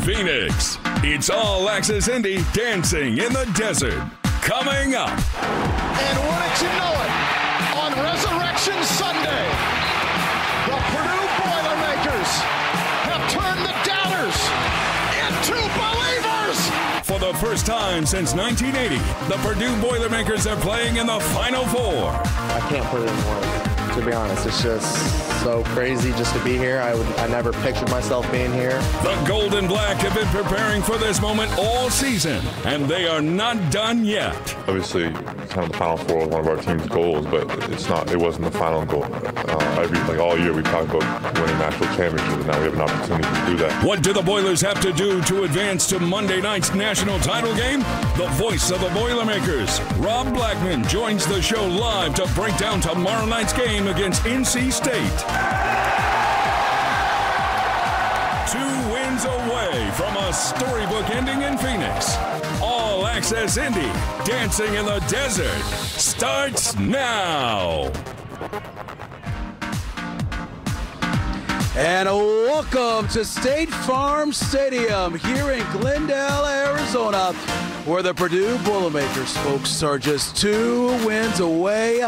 Phoenix. It's All Access Indy Dancing in the Desert. Coming up. And wouldn't you know it, on Resurrection Sunday, the Purdue Boilermakers have turned the doubters into believers. For the first time since 1980, the Purdue Boilermakers are playing in the Final Four. I can't put it in words, to be honest. It's just so crazy just to be here. I never pictured myself being here. The Gold and Black have been preparing for this moment all season, and they are not done yet. Obviously, kind of the Final Four was one of our team's goals, but it wasn't the final goal. All year we talked about winning national championships, and now we have an opportunity to do that. What do the Boilers have to do to advance to Monday night's national title game? The voice of the Boilermakers, Rob Blackman, joins the show live to break down tomorrow night's game against NC State. 2 wins away from a storybook ending in Phoenix. All Access Indy, Dancing in the Desert, starts now. And welcome to State Farm Stadium here in Glendale, Arizona, where the Purdue Boilermakers, folks, are just 2 wins away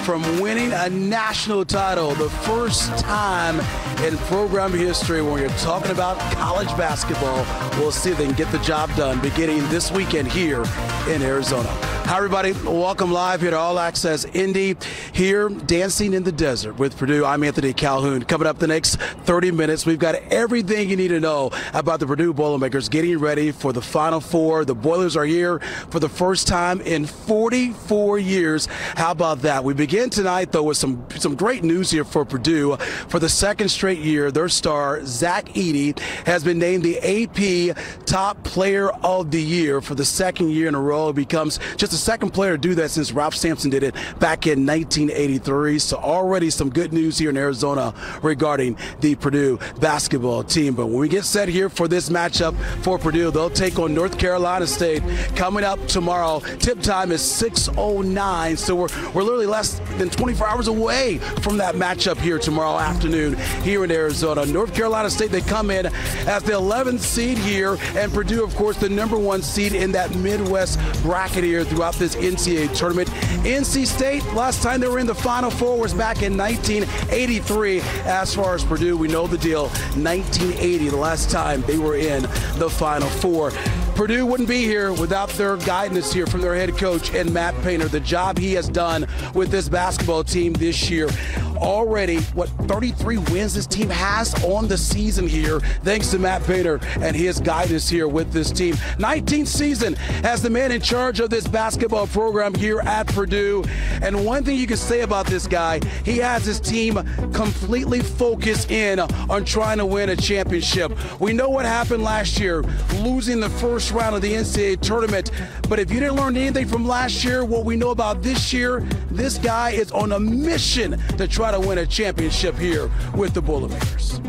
from winning a national title. The first time in program history when you're talking about college basketball. We'll see if they can get the job done beginning this weekend here in Arizona. Hi, everybody. Welcome live here to All Access Indy, here dancing in the desert with Purdue. I'm Anthony Calhoun. Coming up the next 30 minutes, we've got everything you need to know about the Purdue Boilermakers getting ready for the Final Four. The Boilers are here for the first time in 44 years. How about that? We begin tonight, though, with some great news here for Purdue. For the second straight year, their star, Zach Edey, has been named the AP Top Player of the Year for the second year in a row. It becomes just the second player to do that since Ralph Sampson did it back in 1983. So already some good news here in Arizona regarding the Purdue basketball team. But when we get set here for this matchup for Purdue, they'll take on North Carolina State coming up tomorrow. Tip time is 6:09, so we're literally less than 24 hours away from that matchup here tomorrow afternoon here in Arizona. North Carolina State, they come in as the 11th seed here, and Purdue, of course, the number 1 seed in that Midwest bracket here throughout this NCAA tournament. NC State, last time they were in the Final Four was back in 1983. As far as Purdue, we know the deal. 1980, the last time they were in the Final Four. Purdue wouldn't be here without their guidance here from their head coach and Matt Painter. The job he has done with this basketball team this year. Already, 33 wins this team has on the season here, thanks to Matt Painter and his guidance here with this team. 19th season as the man in charge of this basketball program here at Purdue. And one thing you can say about this guy, he has his team completely focused in on trying to win a championship. We know what happened last year, losing the first round of the NCAA tournament. But if you didn't learn anything from last year, what we know about this year, this guy is on a mission to try to win a championship here with the Boilermakers.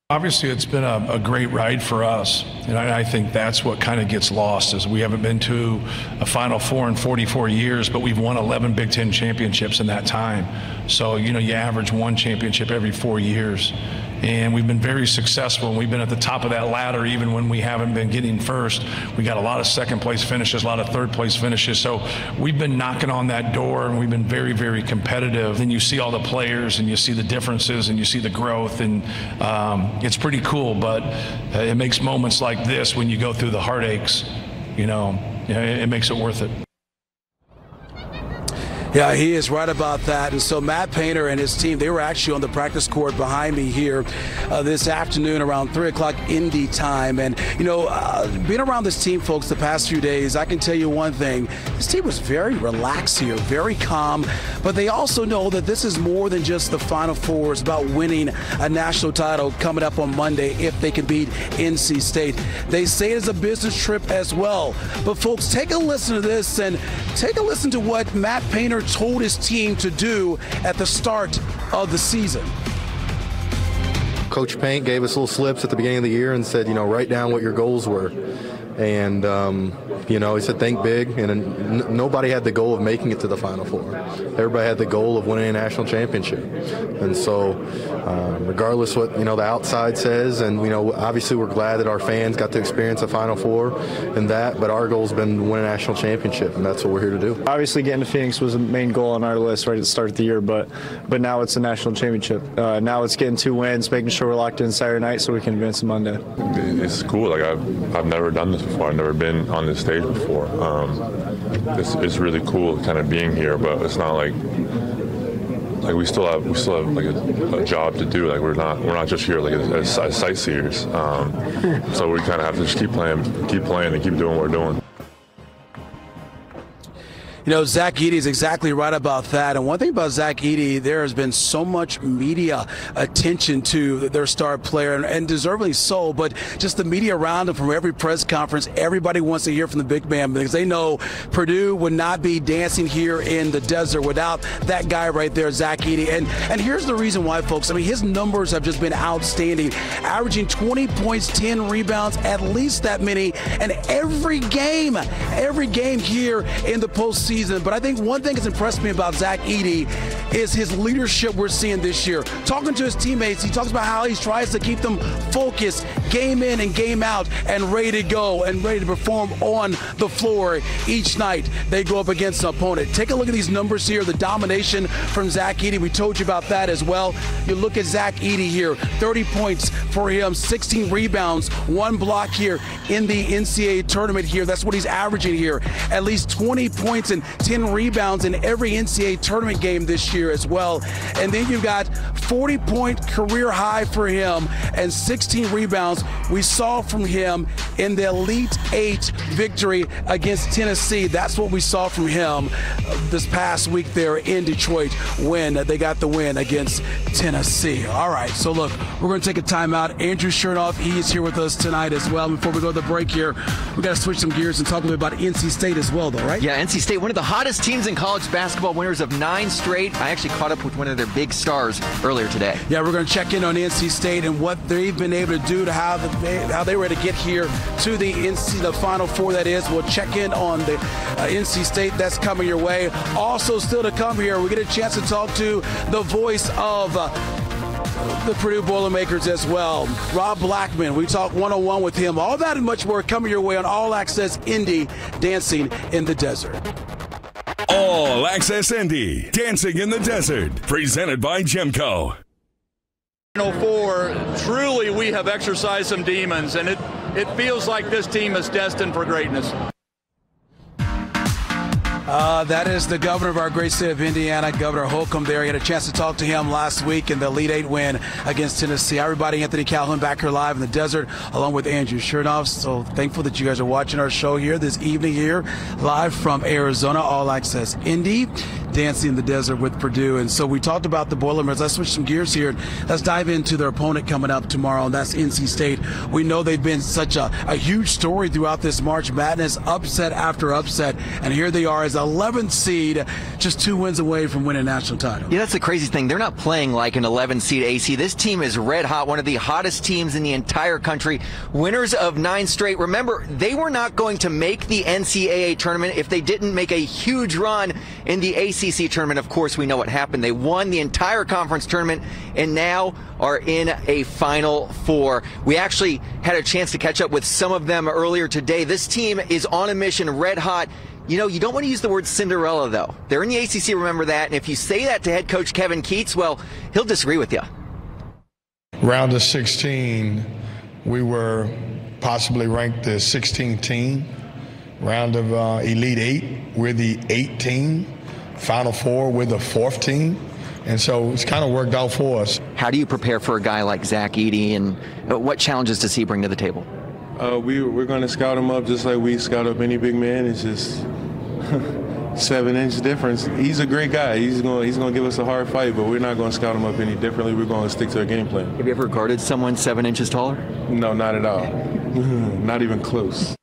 Obviously, it's been a great ride for us, and I think that's what kind of gets lost is we haven't been to a Final Four in 44 years, but we've won 11 Big Ten championships in that time. So, you average 1 championship every 4 years. And we've been very successful, and we've been at the top of that ladder even when we haven't been getting first. We got a lot of second-place finishes, a lot of third-place finishes. So we've been knocking on that door, and we've been very, very competitive. Then you see all the players, and you see the differences, and you see the growth, and it's pretty cool. But it makes moments like this when you go through the heartaches, it makes it worth it. Yeah, he is right about that. And so Matt Painter and his team, they were actually on the practice court behind me here this afternoon around 3 o'clock Indy time. And, being around this team, folks, the past few days, I can tell you one thing. This team was very relaxed here, very calm. But they also know that this is more than just the Final Four. It's about winning a national title coming up on Monday if they can beat NC State. They say it's a business trip as well. But, folks, take a listen to this and take a listen to what Matt Painter told his team to do at the start of the season. Coach Paint gave us little slips at the beginning of the year and said, write down what your goals were. And, he said think big, and nobody had the goal of making it to the Final Four. Everybody had the goal of winning a national championship. And so regardless what, the outside says, and, obviously we're glad that our fans got to experience a Final Four and that, but our goal's been to win a national championship, and that's what we're here to do. Obviously getting to Phoenix was the main goal on our list right at the start of the year, but now it's a national championship. Now it's getting 2 wins, making sure we're locked in Saturday night so we can advance on Monday. It's cool. Like I've never done this before. I've never been on this stage before. It's really cool kind of being here, but it's not like we still have like a job to do. Like we're not just here like as sightseers. So we kind of have to just keep playing and keep doing what we're doing. Zach Edey is exactly right about that. And one thing about Zach Edey, there has been so much media attention to their star player, and deservedly so, but just the media around him from every press conference, everybody wants to hear from the big man because they know Purdue would not be dancing here in the desert without that guy right there, Zach Edey. And here's the reason why, folks. I mean, his numbers have just been outstanding, averaging 20 points, 10 rebounds, at least that many, and every game here in the postseason. But I think one thing that's impressed me about Zach Edey is his leadership we're seeing this year. Talking to his teammates, he talks about how he tries to keep them focused, game in and game out, and ready to go and ready to perform on the floor each night they go up against an opponent. Take a look at these numbers here, the domination from Zach Edey. We told you about that as well. You look at Zach Edey here, 30 points for him, 16 rebounds, 1 block here in the NCAA tournament here. That's what he's averaging here. At least 20 points and 10 rebounds in every NCAA tournament game this year as well. And then you've got 40-point career high for him and 16 rebounds we saw from him in the Elite 8 victory against Tennessee. That's what we saw from him this past week there in Detroit when they got the win against Tennessee. All right, so look, we're going to take a timeout. Andrew Chernoff, he is here with us tonight as well. Before we go to the break here, we got to switch some gears and talk a little bit about NC State as well, though, right? Yeah, NC State, one of the hottest teams in college basketball, winners of 9 straight. I actually caught up with one of their big stars earlier today. Yeah, we're going to check in on NC State and what they've been able to do to how they were able to get here to the Final Four, that is. We'll check in on the NC State. That's coming your way. Also still to come here, we get a chance to talk to the voice of the Purdue Boilermakers as well, Rob Blackman. We talk one-on-one with him. All that and much more coming your way on All Access Indy, Dancing in the Desert. All Access Indy, Dancing in the Desert, presented by Gemco. Truly, we have exercised some demons, and it feels like this team is destined for greatness. That is the governor of our great state of Indiana, Governor Holcomb there. You had a chance to talk to him last week in the Elite 8 win against Tennessee. Everybody, Anthony Calhoun back here live in the desert, along with Andrew Chernoff. So thankful that you guys are watching our show here this evening here, live from Arizona, All Access Indy, Dancing in the Desert with Purdue. And so we talked about the Boilermakers. Let's switch some gears here. Let's dive into their opponent coming up tomorrow, and that's NC State. We know they've been such a huge story throughout this March Madness, upset after upset, and here they are as 11th seed, just 2 wins away from winning a national title. Yeah, that's the crazy thing. They're not playing like an 11 seed AC. This team is red hot, one of the hottest teams in the entire country, winners of 9 straight. Remember, they were not going to make the NCAA tournament if they didn't make a huge run in the ACC tournament. Of course, we know what happened. They won the entire conference tournament and now are in a Final Four. We actually had a chance to catch up with some of them earlier today. This team is on a mission, red hot. You know, you don't want to use the word Cinderella, though. They're in the ACC, remember that. And if you say that to head coach Kevin Keatts, well, he'll disagree with you. Round of 16, we were possibly ranked the 16th team. Round of Elite 8, we're the 8th team. Final Four, we're the 4th team. And so it's kind of worked out for us. How do you prepare for a guy like Zach Edey, and what challenges does he bring to the table? We're going to scout him up just like we scout up any big man. It's just 7-inch difference. He's a great guy. He's going to give us a hard fight, but we're not going to scout him up any differently. We're going to stick to our game plan. Have you ever guarded someone 7 inches taller? No, not at all. Not even close.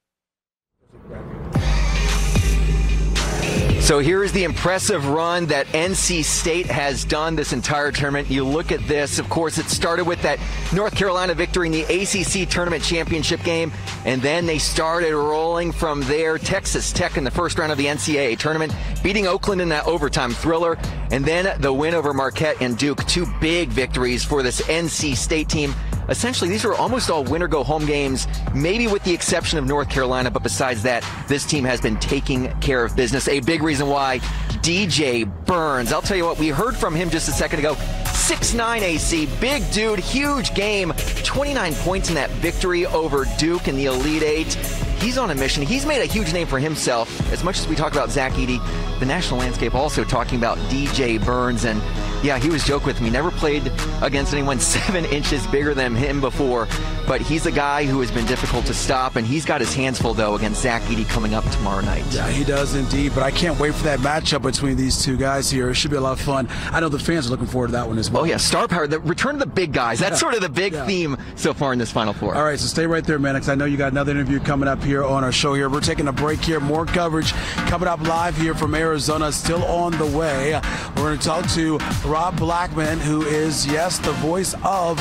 So here is the impressive run that NC State has done this entire tournament. You look at this, of course, it started with that North Carolina victory in the ACC tournament championship game, and then they started rolling from there. Texas Tech in the first round of the NCAA tournament, beating Oakland in that overtime thriller, and then the win over Marquette and Duke. Two big victories for this NC State team. Essentially, these are almost all winner-go-home games, maybe with the exception of North Carolina, but besides that, this team has been taking care of business. A big reason why DJ Burns, I'll tell you what, we heard from him just a second ago, 6'9" AC, big dude, huge game, 29 points in that victory over Duke in the Elite Eight. He's on a mission. He's made a huge name for himself. As much as we talk about Zach Edey, the national landscape also talking about DJ Burns. And yeah, he was joking with me. Never played against anyone 7 inches bigger than him before. But he's a guy who has been difficult to stop. And he's got his hands full, though, against Zach Edey coming up tomorrow night. Yeah, he does indeed. But I can't wait for that matchup between these two guys here. It should be a lot of fun. I know the fans are looking forward to that one as well. Oh, yeah, star power, the return of the big guys. That's sort of the big theme so far in this Final Four. All right, so stay right there, man, because I know you got another interview coming up here on our show here. We're taking a break here. More coverage coming up live here from Arizona, still on the way. We're going to talk to Rob Blackman, who is, yes, the voice of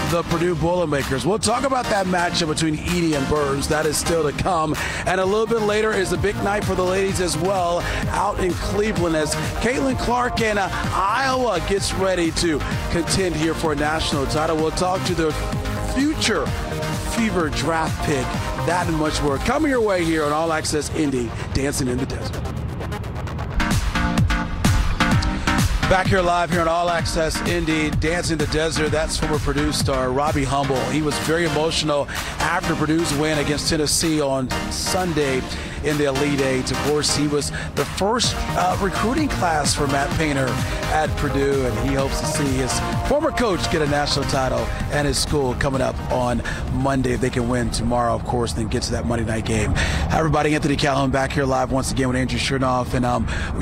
the Purdue Boilermakers. We'll talk about that matchup between Edey and Burns. That is still to come. And a little bit later is a big night for the ladies as well out in Cleveland as Caitlin Clark and Iowa gets ready to contend here for a national title. We'll talk to the future Fever draft pick. That and much more coming your way here on All Access Indy, Dancing in the Desert. Back here live here on All Access Indy, Dancing in the Desert. That's former Purdue star Robbie Humble. He was very emotional after Purdue's win against Tennessee on Sunday in the Elite Eight. Of course, he was the first recruiting class for Matt Painter at Purdue, and he hopes to see his former coach get a national title and his school coming up on Monday. If they can win tomorrow, of course, then get to that Monday night game. Hi, everybody. Anthony Calhoun back here live once again with Andrew Chernoff. And,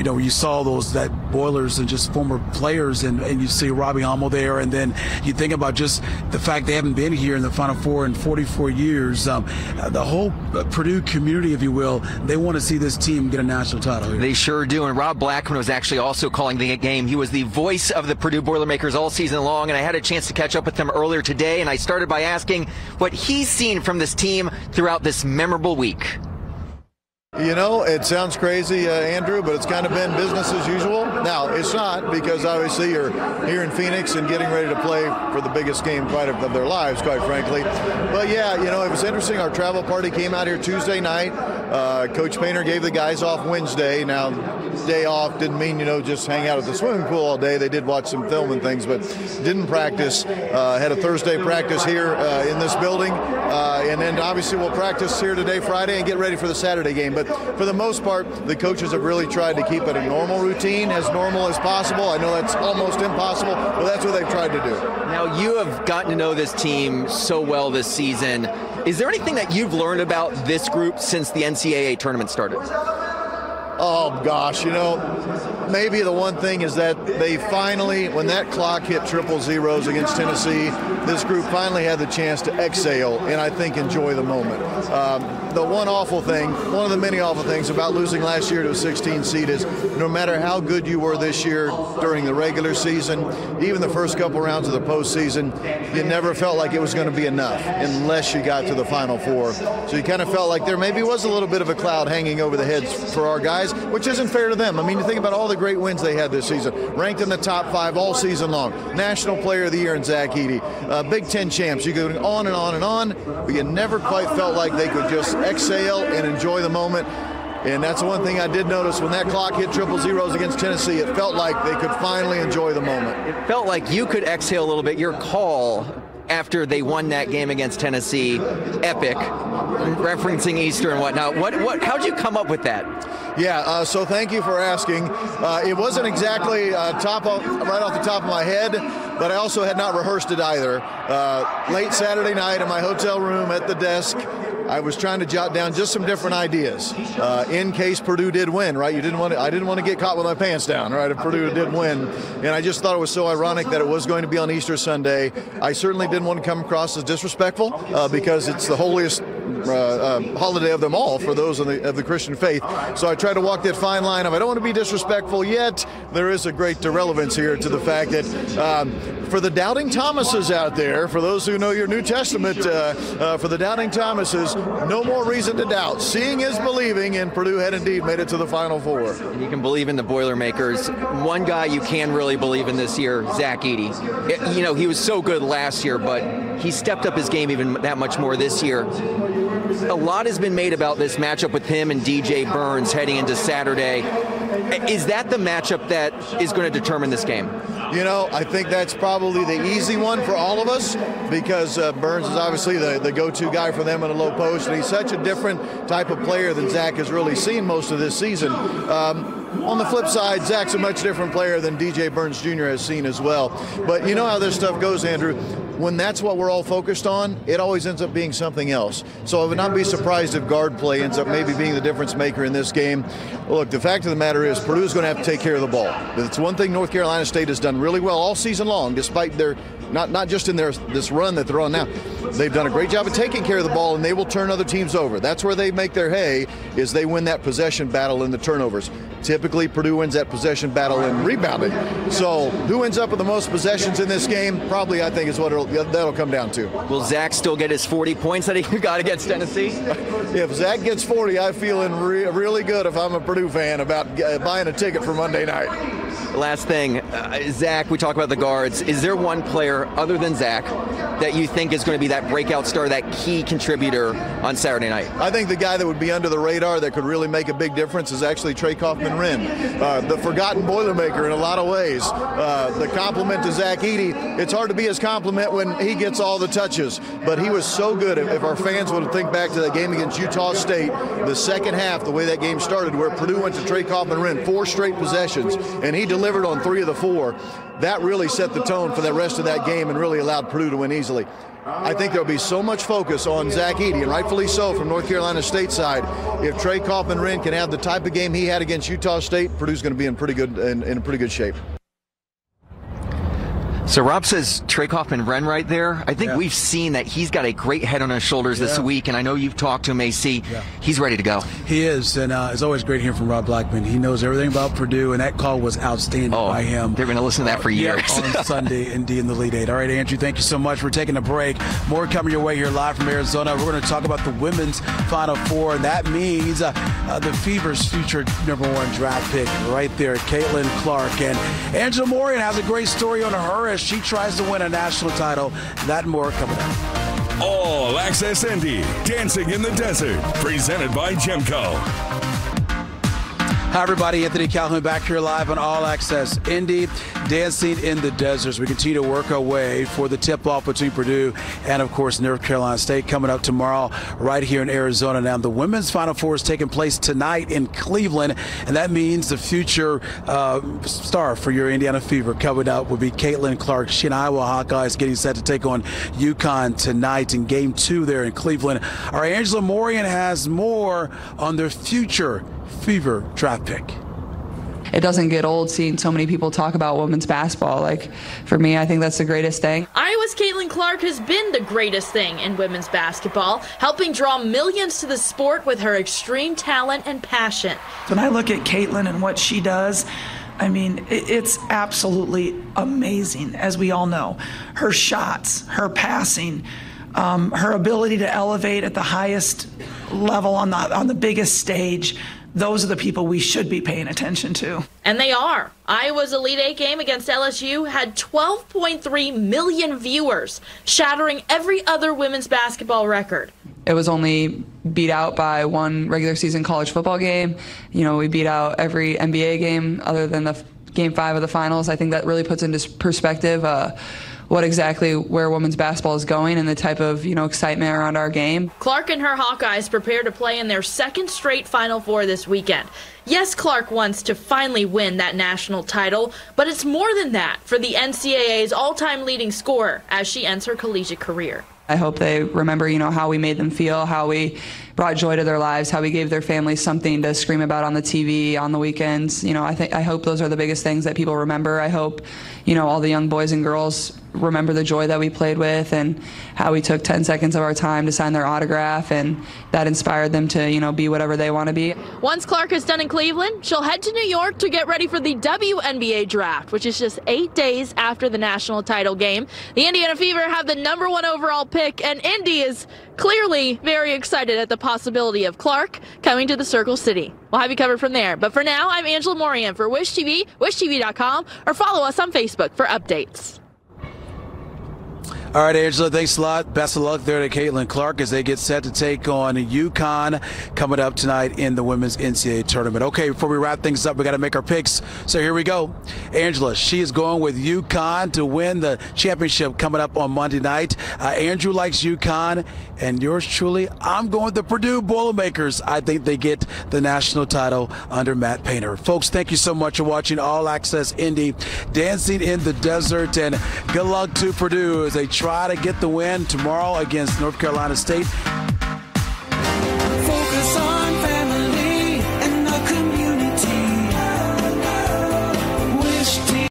where you saw that Boilers and just former players, and you see Robbie Hummel there, and then you think about just the fact they haven't been here in the Final Four in 44 years. The whole Purdue community, if you will, they want to see this team get a national title here. They sure do. And Rob Blackman was actually also calling the game. He was the voice of the Purdue Boilermakers all season long, and I had a chance to catch up with him earlier today, and I started by asking what he's seen from this team throughout this memorable week. It sounds crazy, Andrew, but it's kind of been business as usual. Now, it's not, because obviously you're here in Phoenix and getting ready to play for the biggest game of their lives, quite frankly. But yeah, it was interesting. Our travel party came out here Tuesday night. Coach Painter gave the guys off Wednesday. Now, day off didn't mean, just hang out at the swimming pool all day. They did watch some film and things, but didn't practice. Had a Thursday practice here in this building. And then obviously we'll practice here today, Friday, and get ready for the Saturday game. But for the most part, the coaches have really tried to keep it a normal routine, as normal as possible. I know that's almost impossible, but that's what they've tried to do. Now, you have gotten to know this team so well this season. Is there anything that you've learned about this group since the NCAA tournament started? Oh, gosh, maybe the one thing is that they finally, when that clock hit triple zeros against Tennessee, this group finally had the chance to exhale and I think enjoy the moment. The one of the many awful things about losing last year to a 16 seed is no matter how good you were this year during the regular season, even the first couple rounds of the postseason, you never felt like it was going to be enough unless you got to the Final Four. So you kind of felt like there maybe was a little bit of a cloud hanging over the heads for our guys, which isn't fair to them. I mean, you think about all the great wins they had this season, ranked in the top 5 all season long, National Player of the Year in Zach Edey, Big Ten champs. You go on and on and on, but you never quite felt like they could just exhale and enjoy the moment. And that's the one thing I did notice when that clock hit triple zeros against Tennessee. It felt like they could finally enjoy the moment. It felt like you could exhale a little bit. Your call after they won that game against Tennessee, epic, referencing Easter and whatnot. How'd you come up with that? Yeah, so thank you for asking. It wasn't exactly right off the top of my head, but I also had not rehearsed it either. Late Saturday night in my hotel room at the desk, I was trying to jot down just some different ideas in case Purdue did win, right? I didn't want to get caught with my pants down, right? If Purdue did win. And I just thought it was so ironic that it was going to be on Easter Sunday. I certainly didn't want to come across as disrespectful because it's the holiest holiday of them all for those of the Christian faith. So I try to walk that fine line of I don't want to be disrespectful, yet there is a great relevance here to the fact that for the doubting Thomases out there, for those who know your New Testament, for the doubting Thomases, no more reason to doubt. Seeing is believing, and Purdue had indeed made it to the Final Four. And you can believe in the Boilermakers. One guy you can really believe in this year, Zach Edey. You know, he was so good last year, but he stepped up his game even that much more this year. A lot has been made about this matchup with him and DJ Burns heading into Saturday. Is that the matchup that is going to determine this game? You know, I think that's probably the easy one for all of us because Burns is obviously the go-to guy for them in a low post, and he's such a different type of player than Zach has really seen most of this season. On the flip side, Zach's a much different player than DJ Burns Jr. has seen as well. But you know how this stuff goes, Andrew. When that's what we're all focused on, it always ends up being something else. So I would not be surprised if guard play ends up maybe being the difference maker in this game. Look, the fact of the matter is Purdue's going to have to take care of the ball. It's one thing North Carolina State has done really well all season long, despite their not just in this run that they're on now. They've done a great job of taking care of the ball, and they will turn other teams over. That's where they make their hay, is they win that possession battle in the turnovers. Typically, Purdue wins that possession battle in rebounding. So who ends up with the most possessions in this game? Probably, I think, is what that'll come down to. Will Zach still get his 40 points that he got against Tennessee? If Zach gets 40, I'm feeling really good if I'm a Purdue fan about buying a ticket for Monday night. Last thing, Zach, we talk about the guards. Is there one player other than Zach that you think is going to be that breakout star, that key contributor on Saturday night? I think the guy that would be under the radar that could really make a big difference is actually Trey Kaufman-Renn, the forgotten Boilermaker in a lot of ways. The compliment to Zach Edey, it's hard to be his compliment when he gets all the touches, but he was so good. If our fans would think back to that game against Utah State, the second half, the way that game started, where Purdue went to Trey Kaufman-Renn, 4 straight possessions, and he delivered on 3 of the 4. That really set the tone for the rest of that game and really allowed Purdue to win easily. I think there'll be so much focus on Zach Edey, and rightfully so from North Carolina State side. If Trey Kaufman-Renn can have the type of game he had against Utah State, Purdue's going to be in pretty good shape. So Rob says Trey Kaufman-Renn right there. I think we've seen that he's got a great head on his shoulders this week, and I know you've talked to him, AC. He's ready to go. He is, and it's always great hearing from Rob Blackman. He knows everything about Purdue, and that call was outstanding by him. They're going to listen to that for years. On Sunday, Indy in the Elite Eight. All right, Andrew, thank you so much for taking a break. More coming your way here live from Arizona. We're going to talk about the women's Final Four, and that means the Fever's future #1 draft pick right there, Caitlin Clark. And Angela Morian has a great story on her as she tries to win a national title. That and more coming up. All Access Indy, Dancing in the Desert, presented by Gemco. Hi, everybody. Anthony Calhoun back here live on All Access Indy, Dancing in the Desert. We continue to work our way for the tip-off between Purdue and, of course, North Carolina State coming up tomorrow right here in Arizona. Now, the women's Final Four is taking place tonight in Cleveland, and that means the future star for your Indiana Fever coming up will be Caitlin Clark. She and Iowa Hawkeyes getting set to take on UConn tonight in Game 2 there in Cleveland. All right, Angela Morian has more on their future Fever draft pick. It doesn't get old seeing so many people talk about women's basketball. Like, for me, I think that's the greatest thing. Iowa's Caitlin Clark has been the greatest thing in women's basketball, helping draw millions to the sport with her extreme talent and passion. When I look at Caitlin and what she does, I mean, it's absolutely amazing, as we all know. Her shots, her passing, her ability to elevate at the highest level on the biggest stage. Those are the people we should be paying attention to. And they are. Iowa's Elite Eight game against LSU had 12.3 million viewers, shattering every other women's basketball record. It was only beat out by one regular season college football game. You know, we beat out every NBA game other than the Game 5 of the finals. I think that really puts into perspective where women's basketball is going and the type of, excitement around our game. Clark and her Hawkeyes prepare to play in their second straight Final Four this weekend. Yes, Clark wants to finally win that national title, but it's more than that for the NCAA's all-time leading scorer as she ends her collegiate career. I hope they remember, how we made them feel, how we brought joy to their lives, how we gave their families something to scream about on the TV on the weekends. I hope those are the biggest things that people remember. I hope, all the young boys and girls remember the joy that we played with and how we took 10 seconds of our time to sign their autograph, and that inspired them to, be whatever they want to be. Once Clark is done in Cleveland, she'll head to New York to get ready for the WNBA draft, which is just 8 days after the national title game. The Indiana Fever have the #1 overall pick, and Indy is clearly very excited at the possibility of Clark coming to the Circle City. We'll have you covered from there. But for now, I'm Angela Morian for Wish TV, wishtv.com, or follow us on Facebook for updates. All right, Angela, thanks a lot. Best of luck there to Caitlin Clark as they get set to take on UConn coming up tonight in the Women's NCAA Tournament. Okay, before we wrap things up, we got to make our picks. So here we go. Angela, she is going with UConn to win the championship coming up on Monday night. Andrew likes UConn, and yours truly, I'm going with the Purdue Boilermakers. I think they get the national title under Matt Painter. Folks, thank you so much for watching All Access Indy, Dancing in the Desert, and good luck to Purdue as they try to get the win tomorrow against North Carolina State.